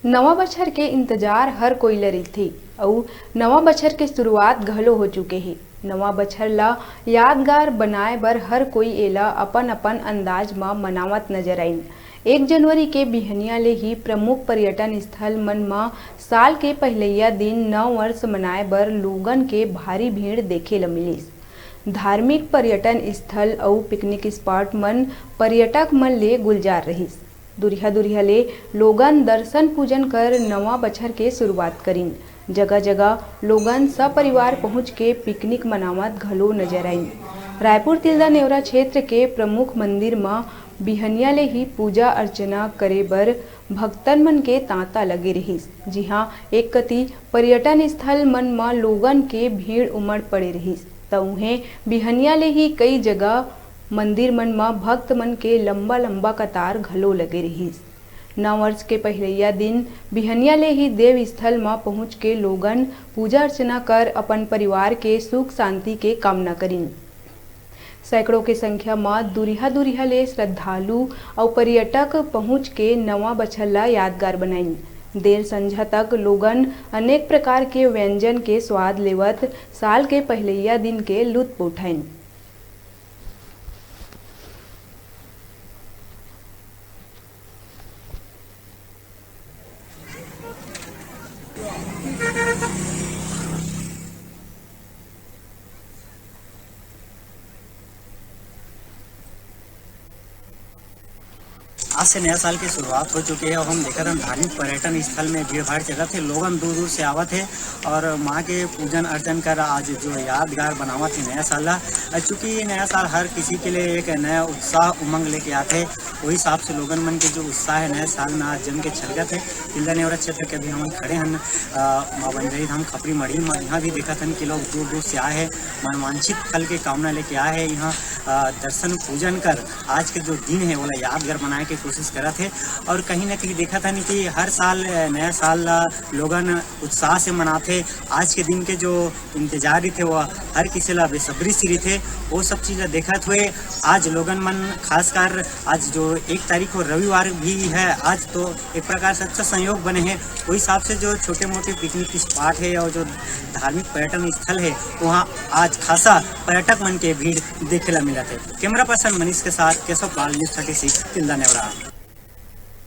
नवा बछर के इंतजार हर कोई ल रहिथे अउ नवा बछर के शुरुआत घलो हो चुके हे। नवा बछर ला यादगार बनाए बर हर कोई एला अपन अपन अंदाज म मनावत नजर आइन। 1 जनवरी के बिहनिया ले ही प्रमुख पर्यटन स्थल मन म साल के पहिलैया दिन नव वर्ष मनाए बर लोगन के भारी भीड़ देखे ल मिलिस। धार्मिक पर्यटन स्थल अउ पिकनिक स्पॉट मन पर्यटक मन ले गुलजार रहिस। दुरिहा दुरिहा ले लोगन दर्शन पूजन कर नवा बछर के शुरुआत करिन। जगह जगह लोगन सपरिवार पहुंच के पिकनिक मनावत घलो नजर आइन। रायपुर तिल्दा नेवरा क्षेत्र के प्रमुख मंदिर म बिहनिया ले ही पूजा अर्चना करे बर भक्तन मन के तांता लगे रहिस। जिहां एक कति पर्यटन स्थल मन म लोगन के भीड़ उमड़ पड़े रहिस त उहें बिहनिया ले ही कई जगह मंदिर मन म भक्त मन के लंबा लंबा कतार घलो लगे रहिस। नव वर्ष के पहिलैया दिन बिहनिया ले ही देव स्थल म पहुंच के लोगन पूजा अर्चना कर अपन परिवार के सुख शांति के कामना करिन। सैकड़ों के संख्या में दुरिहा दुरिहा ले श्रद्धालु और पर्यटक पहुंच के नवा बछर ला यादगार बनाइन। देर संझा तक लोगन अनेक प्रकार के व्यंजन के स्वाद लेवत साल के पहिलैया दिन के लुत्फ उठाइन। आज से नया साल की शुरुआत हो चुकी है और हम देखा था धार्मिक पर्यटन स्थल में भीड़ भाड़ जगह थे। लोगन दूर दूर से आवत है और माँ के पूजन अर्चन कर आज जो यादगार बनावत है नया साल। चूँकि नया साल हर किसी के लिए एक नया उत्साह उमंग लेके आते, वही हिसाब से लोगन मन के जो उत्साह है नया साल में आज जम के छलगत है। तिल्दा नेवरा क्षेत्र के अभी हम खड़े हैं माँ बंजरी धाम खपरी मढ़ी में। यहाँ भी देखा था कि लोग दूर दूर से आए हैं, मनवांछित फल के कामना लेके आए हैं। यहाँ दर्शन पूजन कर आज के जो दिन है वो यादगार बनाए के कोशिश करा थे। और कहीं ना कहीं देखा था नहीं कि हर साल नया साल लोगन उत्साह से मनाते। आज के दिन के जो इंतजार थे वो हर किसी ला बेसब्री से थे। वो सब चीज़ देखते हुए आज लोगन मन खासकर आज जो 1 तारीख को रविवार भी है, आज तो एक प्रकार से अच्छा संयोग बने हैं। वही हिसाब से जो छोटे मोटे पिकनिक स्पॉट है और जो धार्मिक पर्यटन स्थल है वहाँ आज खासा पर्यटक मन के भीड़ देखे ला मिला थे। कैमरा पर्सन मनीष के साथ केशव पाल, न्यूज़ 36 तिल्दा नेवरा।